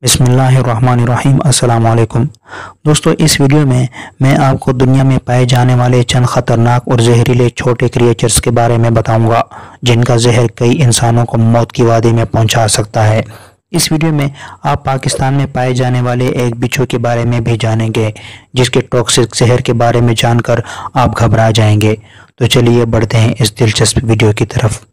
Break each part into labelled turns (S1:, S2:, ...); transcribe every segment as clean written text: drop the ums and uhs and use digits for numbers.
S1: बिस्मिल्लाहिर्रहमानिर्रहीम। अस्सलाम वालेकुम दोस्तों, इस वीडियो में मैं आपको दुनिया में पाए जाने वाले चंद ख़तरनाक और जहरीले छोटे क्रिएचर्स के बारे में बताऊंगा जिनका जहर कई इंसानों को मौत की वादी में पहुंचा सकता है। इस वीडियो में आप पाकिस्तान में पाए जाने वाले एक बिच्छू के बारे में भी जानेंगे जिसके टॉक्सिक जहर के बारे में जानकर आप घबरा जाएंगे। तो चलिए बढ़ते हैं इस दिलचस्प वीडियो की तरफ।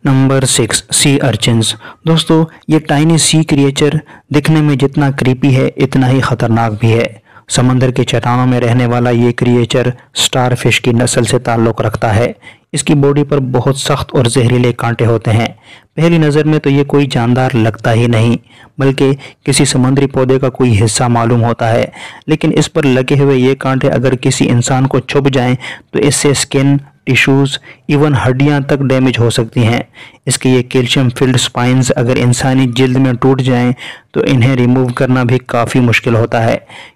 S1: नंबर 6, सी अर्चिन्स। दोस्तों, ये टाइनी सी क्रिएचर दिखने में जितना क्रीपी है इतना ही ख़तरनाक भी है। समंदर के चट्टानों में रहने वाला ये क्रिएचर स्टारफिश की नस्ल से ताल्लुक़ रखता है। इसकी बॉडी पर बहुत सख्त और जहरीले कांटे होते हैं। पहली नज़र में तो ये कोई जानदार लगता ही नहीं बल्कि किसी समुद्री पौधे का कोई हिस्सा मालूम होता है, लेकिन इस पर लगे हुए ये कांटे अगर किसी इंसान को छुप जाएं तो इससे स्किन, टिश्यूज़, इवन हड्डियां तक डैमेज हो सकती हैं। इसके ये कैल्शियम फिल्ड स्पाइन्स अगर इंसानी जिल्द में टूट जाएं तो इन्हें रिमूव करना भी काफ़ी मुश्किल होता है,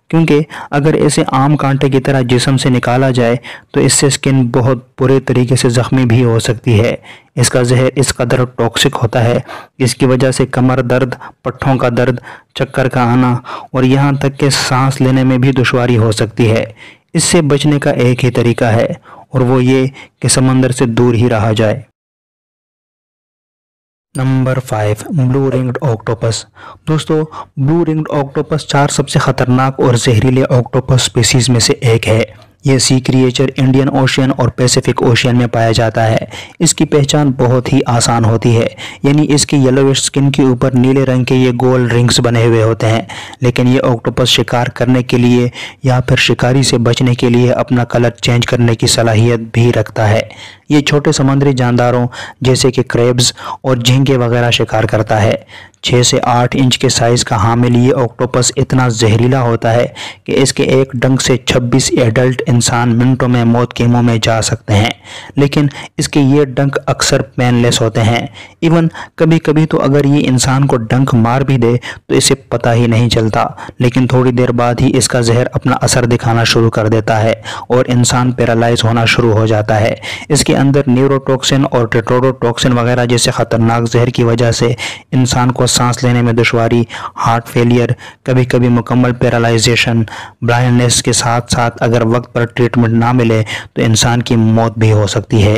S1: क्योंकि अगर इसे आम कांटे की तरह जिस्म से निकाला जाए तो इससे स्किन बहुत बुरे तरीके से ज़ख्मी भी हो सकती है। इसका जहर इस कदर टॉक्सिक होता है जिसकी वजह से कमर दर्द, पट्ठों का दर्द, चक्कर का आना और यहाँ तक कि सांस लेने में भी दुश्वारी हो सकती है। इससे बचने का एक ही तरीका है और वो ये कि समंदर से दूर ही रहा जाए। Number 5, blue ringed octopus. दोस्तों, ब्लू रिंग्ड ऑक्टोपस 4 सबसे खतरनाक और जहरीले ऑक्टोपस स्पीसीज में से एक है। यह सी क्रिएचर इंडियन ओशियन और पैसिफिक ओशियन में पाया जाता है। इसकी पहचान बहुत ही आसान होती है, यानी इसकी येलोविश स्किन के ऊपर नीले रंग के ये गोल रिंग्स बने हुए होते हैं। लेकिन ये ऑक्टोपस शिकार करने के लिए या फिर शिकारी से बचने के लिए अपना कलर चेंज करने की सलाहियत भी रखता है। ये छोटे समुद्री जानदारों जैसे कि क्रेब्स और झींगे वगैरह शिकार करता है। 6 से 8 इंच के साइज़ का हामिल ये ऑक्टोपस इतना जहरीला होता है कि इसके एक डंक से 26 एडल्ट इंसान मिनटों में मौत के मुंह में जा सकते हैं। लेकिन इसके ये डंक अक्सर पेनलेस होते हैं। इवन कभी कभी तो अगर ये इंसान को डंक मार भी दे तो इसे पता ही नहीं चलता, लेकिन थोड़ी देर बाद ही इसका जहर अपना असर दिखाना शुरू कर देता है और इंसान पैरालाइज होना शुरू हो जाता है। इसके अंदर न्यूरोटॉक्सिन और टेट्रोडोटॉक्सिन वगैरह जैसे खतरनाक जहर की वजह से इंसान को सांस लेने में दुश्वारी, हार्ट फेलियर, कभी कभी मुकम्मल पैरालाइजेशन, ब्लाइंडनेस के साथ साथ अगर वक्त पर ट्रीटमेंट ना मिले तो इंसान की मौत भी हो सकती है।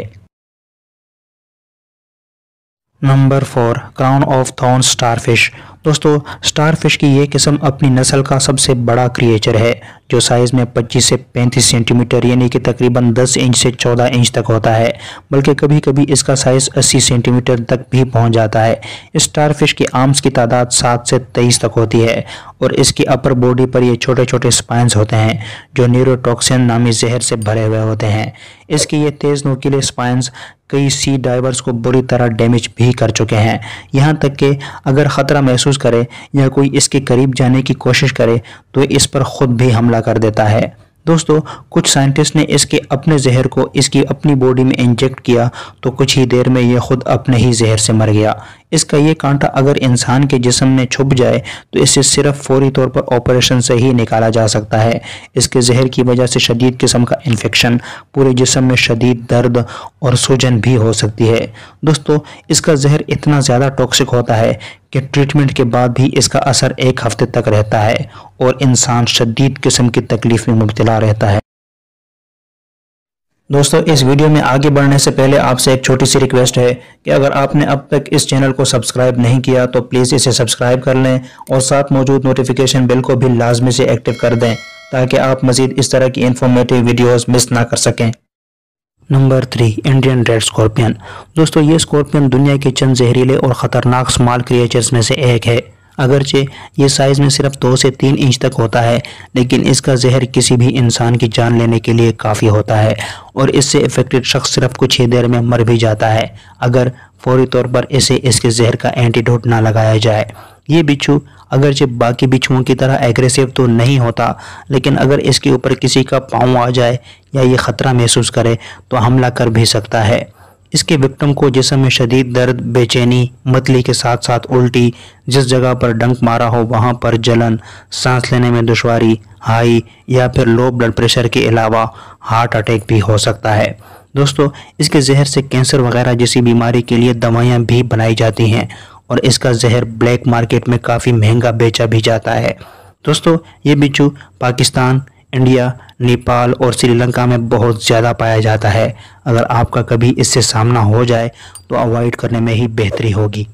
S1: Number 4, crown of thorns starfish. दोस्तों, स्टारफिश की ये किस्म अपनी नस्ल का सबसे बड़ा क्रिएचर है जो साइज़ में 25 से 35 सेंटीमीटर यानी कि तकरीबन 10 इंच से 14 इंच तक होता है, बल्कि कभी कभी इसका साइज़ 80 सेंटीमीटर तक भी पहुंच जाता है। स्टारफिश की आर्म्स की तादाद 7 से 23 तक होती है और इसकी अपर बॉडी पर ये छोटे छोटे स्पाइन्स होते हैं जो न्यूरोटॉक्सिन नामी जहर से भरे हुए होते हैं। इसके ये तेज़ नुकीले स्पाइन्स कई सी डाइवर्स को बुरी तरह डैमेज भी कर चुके हैं। यहाँ तक कि अगर ख़तरा महसूस करे या कोई इसके करीब जाने की कोशिश करे तो इस पर खुद भी हमला कर देता है। दोस्तों, कुछ साइंटिस्ट ने इसके अपने जहर को इसकी अपनी बॉडी में इंजेक्ट किया तो कुछ ही देर में ये खुद अपने ही जहर से मर गया। इसका ये कांटा अगर इंसान के जिस्म में छुप जाए तो इसे सिर्फ फौरी तौर पर ऑपरेशन से ही निकाला जा सकता है। इसके जहर की वजह से शदीद किस्म का इन्फेक्शन, पूरे जिस्म में शदीद दर्द और सूजन भी हो सकती है। दोस्तों, इसका जहर इतना ज़्यादा टॉक्सिक होता है कि ट्रीटमेंट के बाद भी इसका असर 1 हफ्ते तक रहता है और इंसान शदीद किस्म की तकलीफ में मुब्तला रहता है। दोस्तों, इस वीडियो में आगे बढ़ने से पहले आपसे एक छोटी सी रिक्वेस्ट है कि अगर आपने अब तक इस चैनल को सब्सक्राइब नहीं किया तो प्लीज़ इसे सब्सक्राइब कर लें और साथ मौजूद नोटिफिकेशन बेल को भी लाजमी से एक्टिव कर दें ताकि आप मज़ीद इस तरह की इंफॉर्मेटिव वीडियोस मिस ना कर सकें। Number 3, Indian red scorpion. दोस्तों, ये स्कॉर्पियन दुनिया के चंद जहरीले और ख़तरनाक स्मॉल क्रिएचर्स में से एक है। अगरचे ये साइज़ में सिर्फ 2 से 3 इंच तक होता है, लेकिन इसका जहर किसी भी इंसान की जान लेने के लिए काफ़ी होता है और इससे इफेक्टेड शख्स सिर्फ कुछ ही देर में मर भी जाता है अगर फौरी तौर पर इसे इसके जहर का एंटीडोट ना लगाया जाए। ये बिच्छू अगरचे बाकी बिच्छुओं की तरह एग्रेसिव तो नहीं होता, लेकिन अगर इसके ऊपर किसी का पाँव आ जाए या ये ख़तरा महसूस करे तो हमला कर भी सकता है। इसके विक्टिम को जिस्म में शदीद दर्द, बेचैनी, मतली के साथ साथ उल्टी, जिस जगह पर डंक मारा हो वहाँ पर जलन, सांस लेने में दुश्वारी, हाई या फिर लो ब्लड प्रेशर के अलावा हार्ट अटैक भी हो सकता है। दोस्तों, इसके जहर से कैंसर वगैरह जैसी बीमारी के लिए दवाइयाँ भी बनाई जाती हैं और इसका जहर ब्लैक मार्केट में काफ़ी महंगा बेचा भी जाता है। दोस्तों, ये बिच्छू पाकिस्तान, इंडिया, नेपाल और श्रीलंका में बहुत ज़्यादा पाया जाता है। अगर आपका कभी इससे सामना हो जाए तो अवॉइड करने में ही बेहतरी होगी।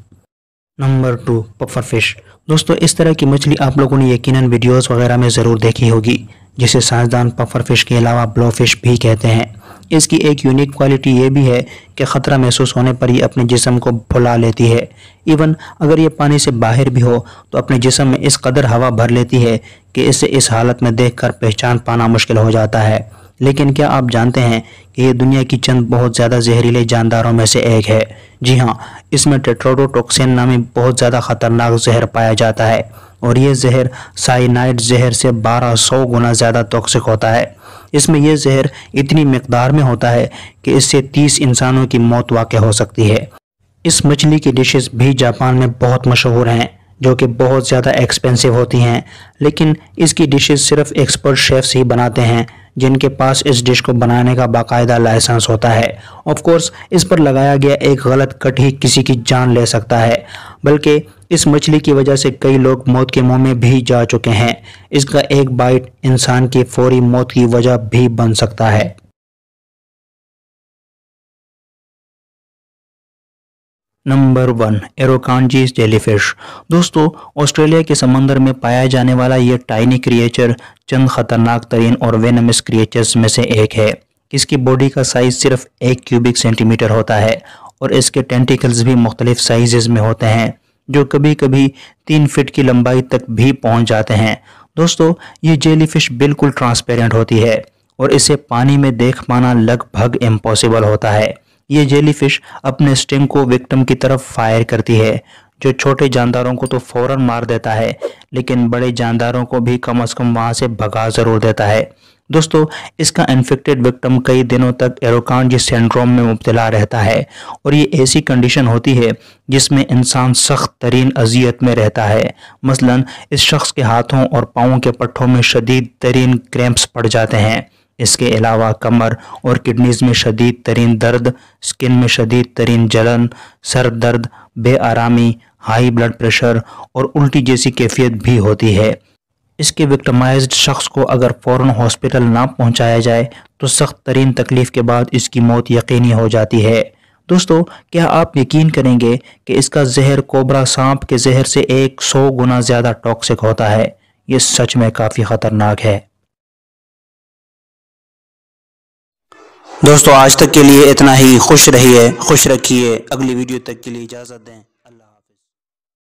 S1: Number 2, puffer fish. दोस्तों, इस तरह की मछली आप लोगों ने यकीनन वीडियोस वगैरह में ज़रूर देखी होगी, जिसे साइंसदान पफर फिश के अलावा ब्लो फिश भी कहते हैं। इसकी एक यूनिक क्वालिटी ये भी है कि ख़तरा महसूस होने पर ये अपने जिस्म को फुला लेती है। इवन अगर ये पानी से बाहर भी हो तो अपने जिस्म में इस कदर हवा भर लेती है कि इसे इस हालत में देखकर पहचान पाना मुश्किल हो जाता है। लेकिन क्या आप जानते हैं कि ये दुनिया की चंद बहुत ज़्यादा जहरीले जानदारों में से एक है? जी हाँ, इसमें टेट्रोडोटॉक्सिन नामी बहुत ज़्यादा ख़तरनाक जहर पाया जाता है और ये जहर साइनाइड जहर से 1200 गुना ज़्यादा टॉक्सिक होता है। इसमें यह जहर इतनी मिकदार में होता है कि इससे 30 इंसानों की मौत वाक़ हो सकती है। इस मछली की डिशेस भी जापान में बहुत मशहूर हैं, जो कि बहुत ज़्यादा एक्सपेंसिव होती हैं, लेकिन इसकी डिशेस सिर्फ एक्सपर्ट शेफ्स ही बनाते हैं जिनके पास इस डिश को बनाने का बाकायदा लाइसेंस होता है। ऑफ कोर्स इस पर लगाया गया एक गलत कट ही किसी की जान ले सकता है, बल्कि इस मछली की वजह से कई लोग मौत के मुंह में भी जा चुके हैं। इसका एक बाइट इंसान की फौरी मौत की वजह भी बन सकता है। Number 1, Irukandji jellyfish. दोस्तों, ऑस्ट्रेलिया के समंदर में पाया जाने वाला यह टाइनी क्रिएचर चंद खतरनाक तरीन और वेनमस क्रिएचर्स में से एक है। इसकी बॉडी का साइज सिर्फ 1 क्यूबिक सेंटीमीटर होता है और इसके टेंटिकल्स भी मुख्तलिफ साइजेस में होते हैं, जो कभी कभी 3 फीट की लंबाई तक भी पहुंच जाते हैं। दोस्तों, ये जेलीफिश बिल्कुल ट्रांसपेरेंट होती है और इसे पानी में देख पाना लगभग इम्पॉसिबल होता है। ये जेलीफिश अपने स्टिंग को विक्टिम की तरफ फायर करती है, जो छोटे जानदारों को तो फौरन मार देता है, लेकिन बड़े जानदारों को भी कम से कम वहां से भगा जरूर देता है। दोस्तों, इसका इन्फेक्टेड विक्टिम कई दिनों तक एरोकांजी सिंड्रोम में मुब्तला रहता है और ये ऐसी कंडीशन होती है जिसमें इंसान सख्त तरीन अजियत में रहता है। मसलन इस शख्स के हाथों और पाँवों के पट्टों में शदीद तरीन क्रैम्प्स पड़ जाते हैं। इसके अलावा कमर और किडनीज में शदीद तरीन दर्द, स्किन में शदीद तरीन जलन, सर दर्द, बेआरामी, हाई ब्लड प्रेशर और उल्टी जैसी कैफियत भी होती है। इसके विक्टिमाइज्ड शख्स को अगर फ़ौरन हॉस्पिटल ना पहुंचाया जाए तो सख्त तरीन तकलीफ के बाद इसकी मौत यकीनी हो जाती है। दोस्तों, क्या आप यकीन करेंगे कि इसका जहर कोबरा सांप के जहर से 100 गुना ज़्यादा टॉक्सिक होता है? ये सच में काफ़ी ख़तरनाक है। दोस्तों, आज तक के लिए इतना ही। खुश रहिए, खुश रखिए। अगली वीडियो तक के लिए इजाज़त दें।